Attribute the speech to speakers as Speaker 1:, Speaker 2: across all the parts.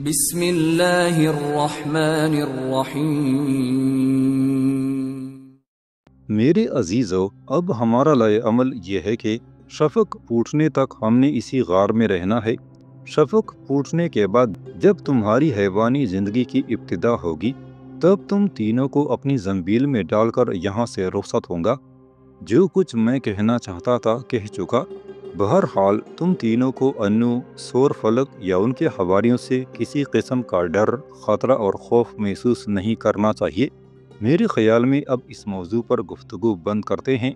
Speaker 1: بسم اللہ الرحمن الرحیم۔
Speaker 2: میرے عزیزو، اب ہمارا لائے عمل یہ ہے کہ شفق پھوٹنے تک ہم نے اسی غار میں رہنا ہے۔ شفق پھوٹنے کے بعد جب تمہاری حیوانی زندگی کی ابتدا ہوگی تب تم تینوں کو اپنی زنبیل میں ڈال کر یہاں سے رخصت ہوں گا۔ جو کچھ میں کہنا چاہتا تھا کہہ چکا۔ بہرحال تم تینوں کو انو، سور فلک یا ان کے حواریوں سے کسی قسم کا ڈر، خطرہ اور خوف محسوس نہیں کرنا چاہیے۔ میرے خیال میں اب اس موضوع پر گفتگو بند کرتے ہیں۔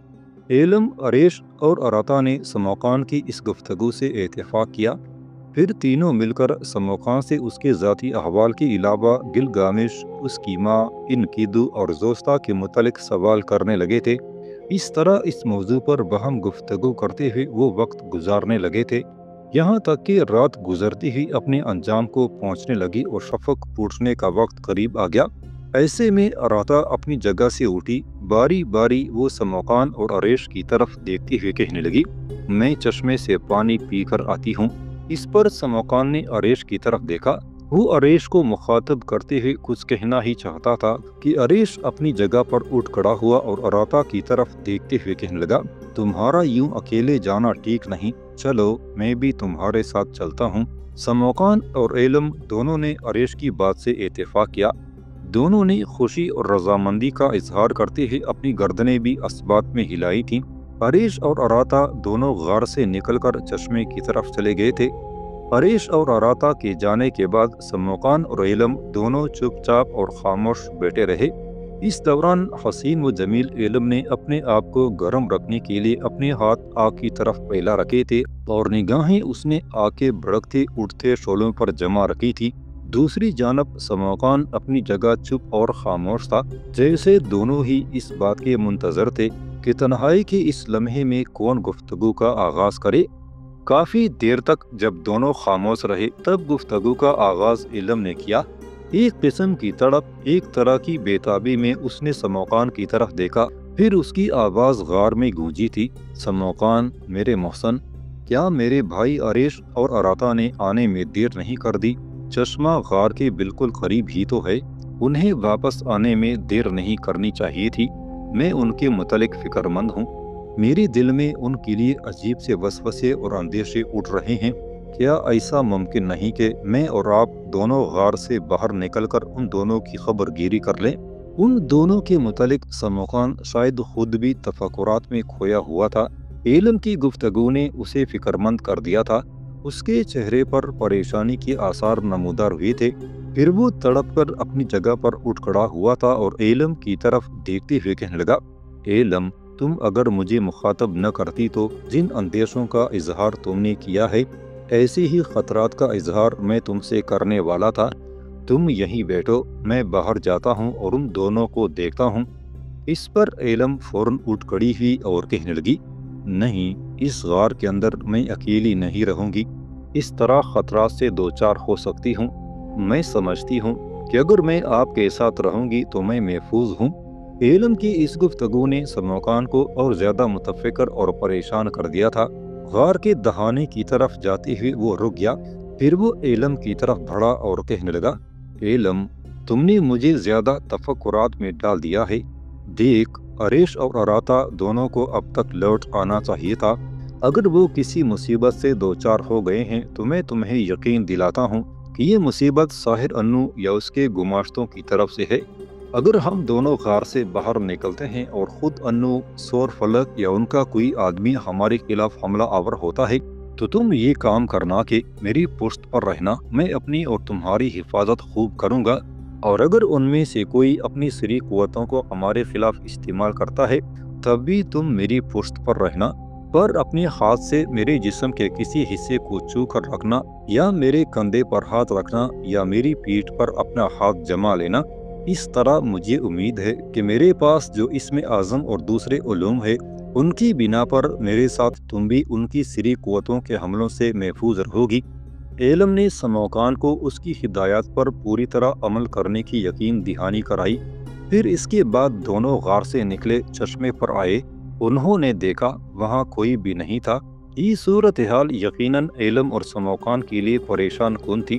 Speaker 2: ایلم، عریش اور اراتا نے سموقان کی اس گفتگو سے اتفاق کیا۔ پھر تینوں مل کر سموقان سے اس کے ذاتی احوال کے علاوہ گلگامش، اس کی ماں، انکیدو اور زوستا کے متعلق سوال کرنے لگے تھے۔ اس طرح اس موضوع پر باہم گفتگو کرتے ہوئے وہ وقت گزارنے لگے تھے، یہاں تک کہ رات گزرتی ہوئی اپنے انجام کو پہنچنے لگی اور شفق پھوٹنے کا وقت قریب آ گیا۔ ایسے میں اراتا اپنی جگہ سے اٹھی۔ باری باری وہ سموقان اور عریش کی طرف دیکھتی ہوئے کہنے لگی، میں چشمے سے پانی پی کر آتی ہوں۔ اس پر سموقان نے عریش کی طرف دیکھا۔ وہ عریش کو مخاطب کرتے ہوئے کچھ کہنا ہی چاہتا تھا کہ عریش اپنی جگہ پر اٹھ کھڑا ہوا اور اراتا کی طرف دیکھتے ہوئے کہنے لگا، تمہارا یوں اکیلے جانا ٹھیک نہیں، چلو میں بھی تمہارے ساتھ چلتا ہوں۔ سموقان اور ایلم دونوں نے عریش کی بات سے اتفاق کیا۔ دونوں نے خوشی اور رضامندی کا اظہار کرتے ہوئے اپنی گردنیں بھی اسبات میں ہلائی تھیں۔ عریش اور اراتا دونوں غار سے نکل کر چشمے کی طرف چلے گئے تھے۔ عریش اور اراتا کے جانے کے بعد سموقان اور ایلم دونوں چپ چاپ اور خاموش بیٹھے رہے۔ اس دوران حسین و جمیل ایلم نے اپنے آپ کو گرم رکھنے کے لیے اپنے ہاتھ آگ کی طرف پھیلا رکھے تھے اور نگاہیں اس نے آگ کے بھڑکتے اٹھتے شعلوں پر جمع رکھی تھی۔ دوسری جانب سموقان اپنی جگہ چپ اور خاموش تھا، جیسے دونوں ہی اس بات کے منتظر تھے کہ تنہائی کے اس لمحے میں کون گفتگو کا آغاز کرے۔ کافی دیر تک جب دونوں خاموش رہے تب گفتگو کا آغاز ایلم نے کیا۔ ایک قسم کی تڑپ، ایک طرح کی بے تابی میں اس نے سموقان کی طرف دیکھا، پھر اس کی آواز غار میں گونجی تھی، سموقان میرے محسن، کیا میرے بھائی عریش اور اراتا نے آنے میں دیر نہیں کر دی؟ چشمہ غار کے بالکل قریب ہی تو ہے، انہیں واپس آنے میں دیر نہیں کرنی چاہیے تھی۔ میں ان کے متعلق فکر مند ہوں، میرے دل میں ان کے لیے عجیب سے وسوسے اور اندیشے اٹھ رہے ہیں۔ کیا ایسا ممکن نہیں کہ میں اور آپ دونوں غار سے باہر نکل کر ان دونوں کی خبر گیری کر لیں؟ ان دونوں کے متعلق سموقان شاید خود بھی تفکرات میں کھویا ہوا تھا۔ ایلم کی گفتگو نے اسے فکر مند کر دیا تھا، اس کے چہرے پر پریشانی کے آثار نمودار ہوئے تھے۔ پھر وہ تڑپ کر اپنی جگہ پر اٹھ کھڑا ہوا تھا اور ایلم کی طرف دیکھتے ہوئے کہنے لگا، ایلم، تم اگر مجھے مخاطب نہ کرتی تو جن اندیشوں کا اظہار تم نے کیا ہے ایسے ہی خطرات کا اظہار میں تم سے کرنے والا تھا۔ تم یہیں بیٹھو، میں باہر جاتا ہوں اور ان دونوں کو دیکھتا ہوں۔ اس پر ایلم فوراً اٹھ کھڑی ہوئی اور کہنے لگی، نہیں، اس غار کے اندر میں اکیلی نہیں رہوں گی، اس طرح خطرات سے دوچار ہو سکتی ہوں۔ میں سمجھتی ہوں کہ اگر میں آپ کے ساتھ رہوں گی تو میں محفوظ ہوں۔ ایلم کی اس گفتگو نے سموقان کو اور زیادہ متفکر اور پریشان کر دیا تھا۔ غار کے دہانے کی طرف جاتے ہوئے وہ رک گیا، پھر وہ ایلم کی طرف بڑھا اور کہنے لگا، ایلم، تم نے مجھے زیادہ تفکرات میں ڈال دیا ہے۔ دیکھ، عریش اور اراتا دونوں کو اب تک لوٹ آنا چاہیے تھا۔ اگر وہ کسی مصیبت سے دوچار ہو گئے ہیں تو میں تمہیں یقین دلاتا ہوں کہ یہ مصیبت ساحر انو یا اس کے گماشتوں کی طرف سے ہے۔ اگر ہم دونوں غار سے باہر نکلتے ہیں اور خود انو، سور فلک یا ان کا کوئی آدمی ہمارے خلاف حملہ آور ہوتا ہے تو تم یہ کام کرنا کہ میری پشت پر رہنا، میں اپنی اور تمہاری حفاظت خوب کروں گا، اور اگر ان میں سے کوئی اپنی سری قوتوں کو ہمارے خلاف استعمال کرتا ہے تب بھی تم میری پشت پر رہنا، پر اپنے ہاتھ سے میرے جسم کے کسی حصے کو چھو کر رکھنا، یا میرے کندھے پر ہاتھ رکھنا یا میری پیٹھ پر اپنا ہاتھ جما لینا۔ اس طرح مجھے امید ہے کہ میرے پاس جو اسم اعظم اور دوسرے علوم ہے ان کی بنا پر میرے ساتھ تم بھی ان کی سری قوتوں کے حملوں سے محفوظ رہوگی۔ ایلم نے سموقان کو اس کی ہدایات پر پوری طرح عمل کرنے کی یقین دہانی کرائی۔ پھر اس کے بعد دونوں غار سے نکلے، چشمے پر آئے۔ انہوں نے دیکھا وہاں کوئی بھی نہیں تھا۔ یہ صورتحال یقیناً ایلم اور سموقان کے لیے پریشان کن تھی۔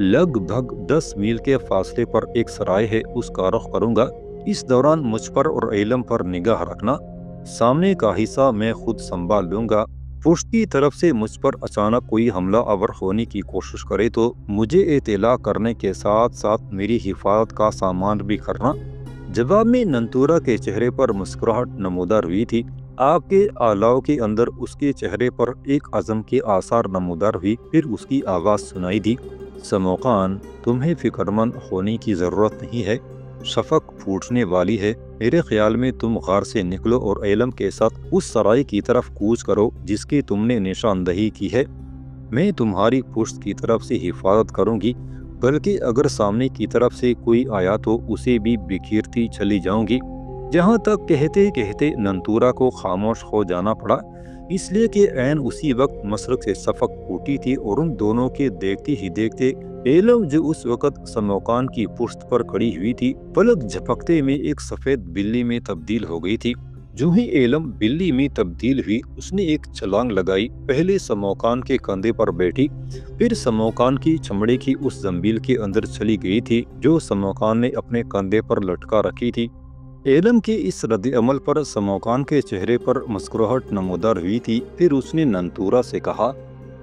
Speaker 2: لگ بھگ 10 میل کے فاصلے پر ایک سرائے ہے، اس کا رخ کروں گا۔ اس دوران مجھ پر اور ایلم پر نگاہ رکھنا، سامنے کا حصہ میں خود سنبھال لوں گا۔ پشت کی طرف سے مجھ پر اچانک کوئی حملہ آور ہونے کی کوشش کرے تو مجھے اطلاع کرنے کے ساتھ ساتھ میری حفاظت کا سامان بھی کرنا۔ جواب میں ننتورا کے چہرے پر مسکراہٹ نمودار ہوئی تھی۔ آپ کے آلاؤ کے اندر اس کے چہرے پر ایک عزم کے آثار نمودار ہوئی۔ پھر اس کی آواز سنائی دی، سموکان، تمہیں فکر مند ہونے کی ضرورت نہیں ہے، شفق پھوٹنے والی ہے۔ میرے خیال میں تم غار سے نکلو اور ایلم کے ساتھ اس سرائی کی طرف کوچ کرو جس کی تم نے نشاندہی کی ہے۔ میں تمہاری پشت کی طرف سے حفاظت کروں گی، بلکہ اگر سامنے کی طرف سے کوئی آیا تو اسے بھی بکھیرتی چلی جاؤں گی۔ جہاں تک کہتے کہتے ننتورا کو خاموش ہو جانا پڑا، اس لیے کہ عین اسی وقت مشرق سے شفق پھوٹی تھی اور ان دونوں کے دیکھتے ہی دیکھتے ایلم جو اس وقت سموکان کی پشت پر کھڑی ہوئی تھی پلک جھپکتے میں ایک سفید بلی میں تبدیل ہو گئی تھی۔ جو ہی ایلم بلی میں تبدیل ہوئی، اس نے ایک چھلانگ لگائی، پہلے سموکان کے کندھے پر بیٹھی، پھر سموکان کی چمڑے کی اس زنبیل کے اندر چلی گئی تھی جو سموکان نے اپنے کندھے پر لٹکا رکھی تھی۔ ایلم کے اس رد عمل پر سموکان کے چہرے پر مسکراہٹ نمودار ہوئی تھی۔ پھر اس نے ننتورا سے کہا،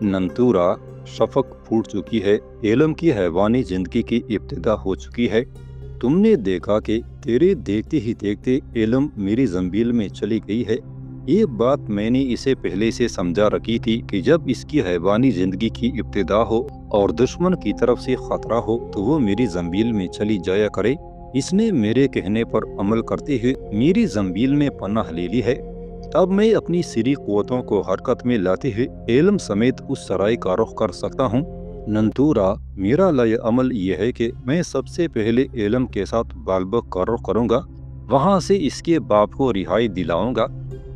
Speaker 2: ننتورا، شفق پھوٹ چکی ہے، ایلم کی حیوانی زندگی کی ابتدا ہو چکی ہے۔ تم نے دیکھا کہ تیرے دیکھتے ہی دیکھتے ایلم میری زنبیل میں چلی گئی ہے۔ یہ بات میں نے اسے پہلے سے سمجھا رکھی تھی کہ جب اس کی حیوانی زندگی کی ابتدا ہو اور دشمن کی طرف سے خطرہ ہو تو وہ میری زنبیل میں چلی جایا کرے۔ اس نے میرے کہنے پر عمل کرتے ہوئے میری زنبیل میں پناہ لے لی ہے۔ اب میں اپنی سری قوتوں کو حرکت میں لاتے ہوئے ایلم سمیت اس سرائی کا رخ کر سکتا ہوں۔ ننتورا، میرا لائے عمل یہ ہے کہ میں سب سے پہلے ایلم کے ساتھ بالبک کا رخ کروں گا، وہاں سے اس کے باپ کو رہائی دلاؤں گا۔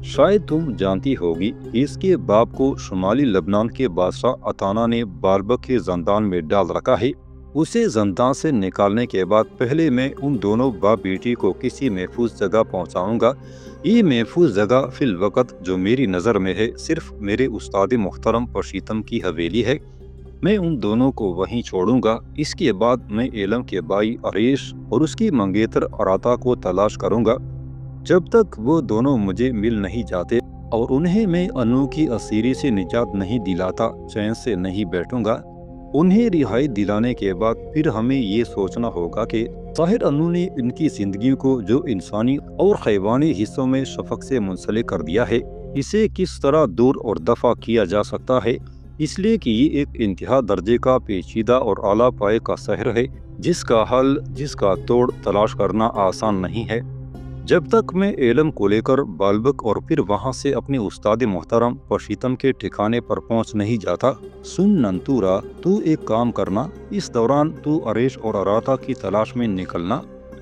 Speaker 2: شاید تم جانتی ہوگی کہ اس کے باپ کو شمالی لبنان کے بادشاہ اتانا نے بالبک کے زندان میں ڈال رکھا ہے۔ اسے زندان سے نکالنے کے بعد پہلے میں ان دونوں باپ بیٹی کو کسی محفوظ جگہ پہنچاؤں گا۔ یہ محفوظ جگہ فی الوقت جو میری نظر میں ہے صرف میرے استاد محترم پرشیتم کی حویلی ہے۔ میں ان دونوں کو وہیں چھوڑوں گا۔ اس کے بعد میں ایلم کے بھائی اریش اور اس کی منگیتر اراتا کو تلاش کروں گا۔ جب تک وہ دونوں مجھے مل نہیں جاتے اور انہیں میں انو کی اسیری سے نجات نہیں دلاتا، چین سے نہیں بیٹھوں گا۔ انہیں رہائی دلانے کے بعد پھر ہمیں یہ سوچنا ہوگا کہ ظاہر انو نے ان کی زندگی کو جو انسانی اور حیوانی حصوں میں شفق سے منسلک کر دیا ہے، اسے کس طرح دور اور دفع کیا جا سکتا ہے، اس لیے کہ یہ ایک انتہا درجے کا پیچیدہ اور اعلیٰ پائے کا سحر ہے جس کا حل، جس کا توڑ تلاش کرنا آسان نہیں ہے۔ جب تک میں ایلم کو لے کر بالبک اور پھر وہاں سے اپنے استاد محترم پرشیتم کے ٹھکانے پر پہنچ نہیں جاتا۔ سن ننتورا، تو ایک کام کرنا، اس دوران تو اریش اور اراتا کی تلاش میں نکلنا۔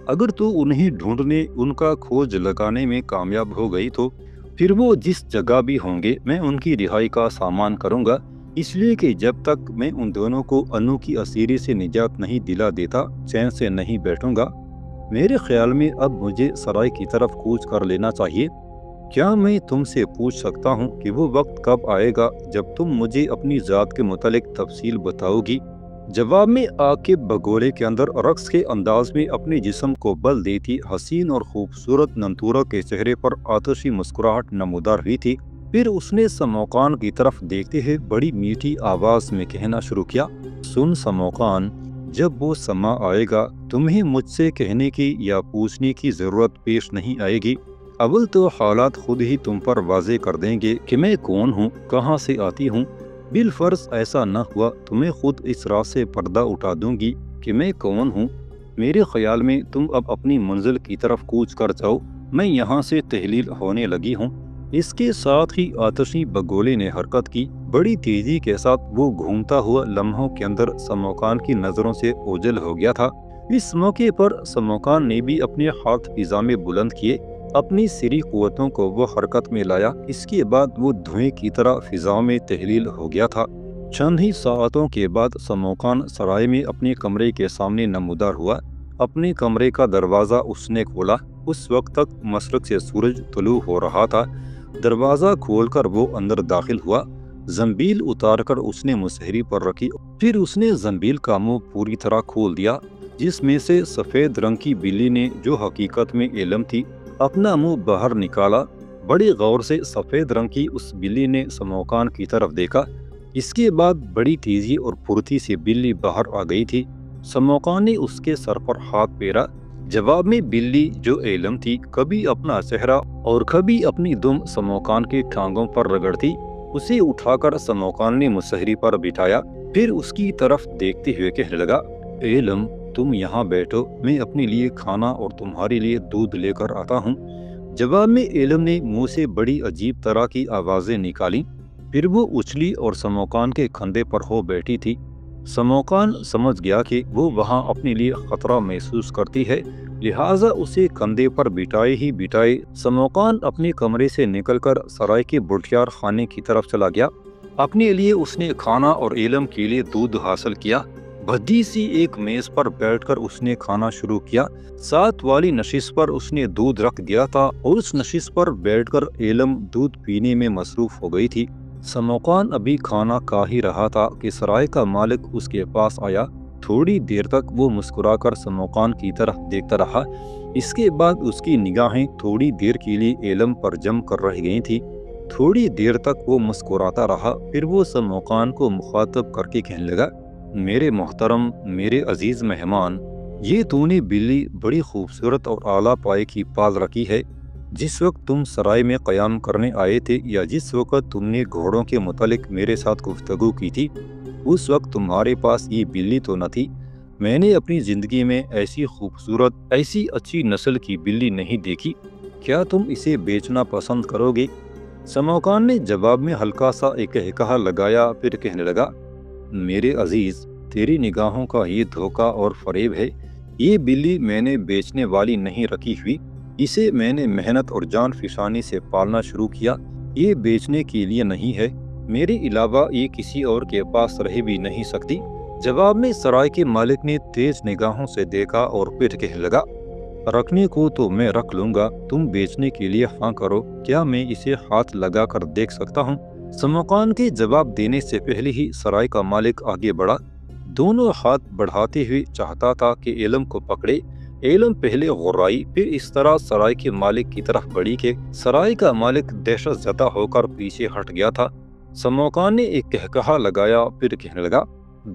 Speaker 2: اگر تو انہیں ڈھونڈنے، ان کا کھوج لگانے میں کامیاب ہو گئی تو پھر وہ جس جگہ بھی ہوں گے میں ان کی رہائی کا سامان کروں گا، اس لیے کہ جب تک میں ان دونوں کو انو کی اسیری سے نجات نہیں دلا دیتا، چین سے نہیں بیٹھوں گا۔ میرے خیال میں اب مجھے سرائی کی طرف کوچ کر لینا چاہیے۔ کیا میں تم سے پوچھ سکتا ہوں کہ وہ وقت کب آئے گا جب تم مجھے اپنی ذات کے متعلق تفصیل بتاؤ گی؟ جواب میں آگ کے بگولے کے اندر رقص کے انداز میں اپنے جسم کو بل دیتی حسین اور خوبصورت ننتورا کے چہرے پر آتشی مسکراہٹ نمودار ہوئی تھی۔ پھر اس نے سموکان کی طرف دیکھتے ہوئے بڑی میٹھی آواز میں کہنا شروع کیا، سن سموکان، جب وہ سما آئے گا تمہیں مجھ سے کہنے کی یا پوچھنے کی ضرورت پیش نہیں آئے گی۔ اول تو حالات خود ہی تم پر واضح کر دیں گے کہ میں کون ہوں، کہاں سے آتی ہوں۔ بالفرض ایسا نہ ہوا تو میں خود اس راز سے پردہ اٹھا دوں گی کہ میں کون ہوں۔ میرے خیال میں تم اب اپنی منزل کی طرف کوچ کر جاؤ، میں یہاں سے تحلیل ہونے لگی ہوں۔ اس کے ساتھ ہی آتشی بگولے نے حرکت کی۔ بڑی تیزی کے ساتھ وہ گھومتا ہوا لمحوں کے اندر سموکان کی نظروں سے اوجھل ہو گیا تھا۔ اس موقع پر سموکان نے بھی اپنے ہاتھ فضا میں بلند کیے، اپنی سری قوتوں کو وہ حرکت میں لایا۔ اس کے بعد وہ دھوئیں کی طرح فضا میں تحلیل ہو گیا تھا۔ چند ہی ساعتوں کے بعد سموکان سرائے میں اپنے کمرے کے سامنے نمودار ہوا۔ اپنے کمرے کا دروازہ اس نے کھولا۔ اس وقت تک مشرق سے سورج طلوع ہو رہا تھا۔ دروازہ کھول کر وہ اندر داخل ہوا۔ زنبیل اتار کر اس نے مسہری پر رکھی، پھر اس نے زنبیل کا منہ پوری طرح کھول دیا، جس میں سے سفید رنگ کی بلی نے، جو حقیقت میں ایلم تھی، اپنا منہ باہر نکالا۔ بڑی غور سے سفید رنگ کی اس بلی نے سموکان کی طرف دیکھا۔ اس کے بعد بڑی تیزی اور پھرتی سے بلی باہر آ گئی تھی۔ سموکان نے اس کے سر پر ہاتھ پھیرا۔ جواب میں بلی، جو ایلم تھی، کبھی اپنا چہرہ اور کبھی اپنی دم سموکان کے ٹانگوں پر رگڑتی۔ اسے اٹھا کر سموکان نے مسہری پر بٹھایا، پھر اس کی طرف دیکھتے ہوئے کہنے لگا، ایلم، تم یہاں بیٹھو، میں اپنے لیے کھانا اور تمہارے لیے دودھ لے کر آتا ہوں۔ جواب میں ایلم نے منہ سے بڑی عجیب طرح کی آوازیں نکالیں، پھر وہ اچھلی اور سموکان کے کندھے پر ہو بیٹھی تھی۔ سموکان سمجھ گیا کہ وہ وہاں اپنے لیے خطرہ محسوس کرتی ہے، لہٰذا اسے کندھے پر بٹھائے ہی بٹھائے سموکان اپنے کمرے سے نکل کر سرائے کے بھٹیار خانے کی طرف چلا گیا۔ اپنے لیے اس نے کھانا اور ایلم کے لیے دودھ حاصل کیا۔ بھدی سی ایک میز پر بیٹھ کر اس نے کھانا شروع کیا۔ ساتھ والی نشست پر اس نے دودھ رکھ دیا تھا اور اس نشست پر بیٹھ کر ایلم دودھ پینے میں مصروف ہو گئی تھی۔ سموکان ابھی کھانا کھا ہی رہا تھا کہ سرائے کا مالک اس کے پاس آیا۔ تھوڑی دیر تک وہ مسکرا کر سموکان کی طرف دیکھتا رہا۔ اس کے بعد اس کی نگاہیں تھوڑی دیر کے لیے ایلم پر جم کر رہ گئی تھی۔ تھوڑی دیر تک وہ مسکراتا رہا، پھر وہ سموکان کو مخاطب کر کے کہنے لگا، میرے محترم، میرے عزیز مہمان، یہ تو نے بلی بڑی خوبصورت اور اعلیٰ پائے کی پال رکھی ہے۔ جس وقت تم سرائے میں قیام کرنے آئے تھے یا جس وقت تم نے گھوڑوں کے متعلق میرے ساتھ گفتگو کی تھی، اس وقت تمہارے پاس یہ بلی تو نہ تھی۔ میں نے اپنی زندگی میں ایسی خوبصورت، ایسی اچھی نسل کی بلی نہیں دیکھی۔ کیا تم اسے بیچنا پسند کرو گے؟ سموکان نے جواب میں ہلکا سا ایک کہا لگایا، پھر کہنے لگا، میرے عزیز، تیری نگاہوں کا یہ دھوکہ اور فریب ہے۔ یہ بلی میں نے بیچنے والی نہیں رکھی ہوئی، اسے میں نے محنت اور جان فشانی سے پالنا شروع کیا۔ یہ بیچنے کے لیے نہیں ہے، میرے علاوہ یہ کسی اور کے پاس رہ بھی نہیں سکتی۔ جواب میں سرائے کے مالک نے تیز نگاہوں سے دیکھا اور پھر کہنے لگا، رکھنے کو تو میں رکھ لوں گا، تم بیچنے کے لیے ہاں کرو، کیا میں اسے ہاتھ لگا کر دیکھ سکتا ہوں؟ سموکان کے جواب دینے سے پہلے ہی سرائے کا مالک آگے بڑھا، دونوں ہاتھ بڑھاتے ہوئے چاہتا تھا کہ ایلم کو پکڑے۔ ایلم پہلے غرائی، پھر اس طرح سرائے کے مالک کی طرف بڑھی کہ سرائے کا مالک دہشت زدہ ہو کر پیچھے ہٹ گیا تھا۔ سموکان نے ایک کہا لگایا، پھر کہنے لگا،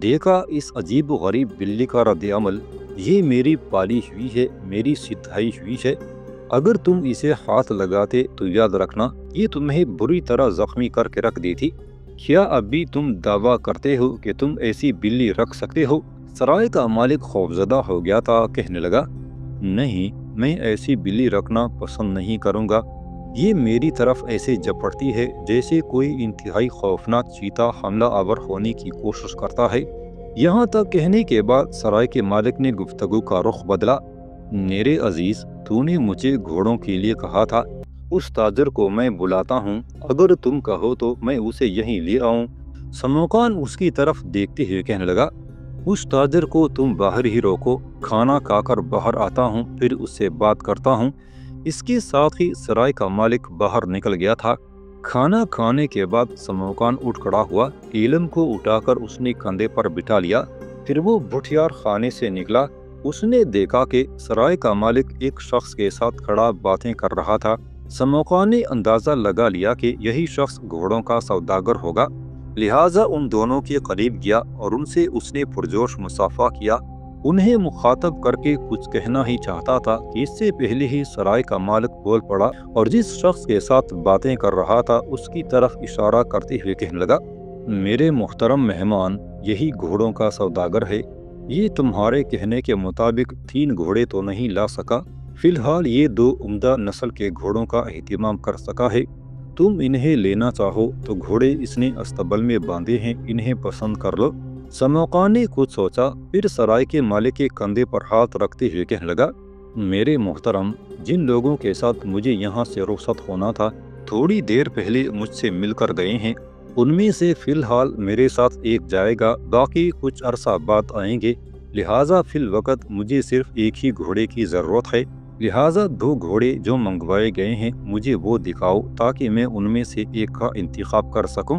Speaker 2: دیکھا اس عجیب و غریب بلی کا رد عمل، یہ میری پالی ہوئی ہے، میری ستائی ہوئی ہے۔ اگر تم اسے ہاتھ لگاتے تو یاد رکھنا یہ تمہیں بری طرح زخمی کر کے رکھ دیتی۔ کیا اب بھی تم دعویٰ کرتے ہو کہ تم ایسی بلی رکھ سکتے ہو؟ سرائے کا مالک خوفزدہ ہو گیا تھا، کہنے لگا، نہیں، میں ایسی بلی رکھنا پسند نہیں کروں گا۔ یہ میری طرف ایسے جھپٹتی ہے جیسے کوئی انتہائی خوفناک چیتا حملہ آور ہونے کی کوشش کرتا ہے۔ یہاں تک کہنے کے بعد سرائے کے مالک نے گفتگو کا رخ بدلا، میرے عزیز، تو نے مجھے گھوڑوں کے لیے کہا تھا، اس تاجر کو میں بلاتا ہوں، اگر تم کہو تو میں اسے یہیں لے آؤں۔ سموکان اس کی طرف دیکھتے ہوئے کہنے لگا، اس تاجر کو تم باہر ہی روکو، کھانا کھا کر باہر آتا ہوں، پھر اس سے بات کرتا ہوں۔ اس کے ساتھ ہی سرائے کا مالک باہر نکل گیا تھا۔ کھانا کھانے کے بعد سموکان اٹھ کھڑا ہوا، ایلم کو اٹھا کر اس نے کندھے پر بٹھا لیا، پھر وہ بھٹیار خانے سے نکلا۔ اس نے دیکھا کہ سرائے کا مالک ایک شخص کے ساتھ کھڑا باتیں کر رہا تھا۔ سموکان نے اندازہ لگا لیا کہ یہی شخص گھوڑوں کا سوداگر ہوگا، لہٰذا ان دونوں کے قریب گیا اور ان سے اس نے پرجوش مصافحہ کیا۔ انہیں مخاطب کر کے کچھ کہنا ہی چاہتا تھا کہ اس سے پہلے ہی سرائے کا مالک بول پڑا اور جس شخص کے ساتھ باتیں کر رہا تھا اس کی طرف اشارہ کرتے ہوئے کہنے لگا، میرے محترم مہمان، یہی گھوڑوں کا سوداگر ہے۔ یہ تمہارے کہنے کے مطابق 3 گھوڑے تو نہیں لا سکا، فی الحال یہ 2 عمدہ نسل کے گھوڑوں کا اہتمام کر سکا ہے۔ تم انہیں لینا چاہو تو گھوڑے اس نے استبل میں باندھے ہیں، انہیں پسند کر لو۔ سموکان نے کچھ سوچا، پھر سرائے کے مالک کے کندھے پر ہاتھ رکھتے ہوئے کہنے لگا، میرے محترم، جن لوگوں کے ساتھ مجھے یہاں سے رخصت ہونا تھا تھوڑی دیر پہلے مجھ سے مل کر گئے ہیں۔ ان میں سے فی الحال میرے ساتھ ایک جائے گا، باقی کچھ عرصہ بعد آئیں گے، لہٰذا فی الوقت مجھے صرف ایک ہی گھوڑے کی ضرورت ہے۔ لہٰذا 2 گھوڑے جو منگوائے گئے ہیں مجھے وہ دکھاؤ تاکہ میں ان میں سے ایک کا انتخاب کر سکوں۔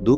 Speaker 2: 2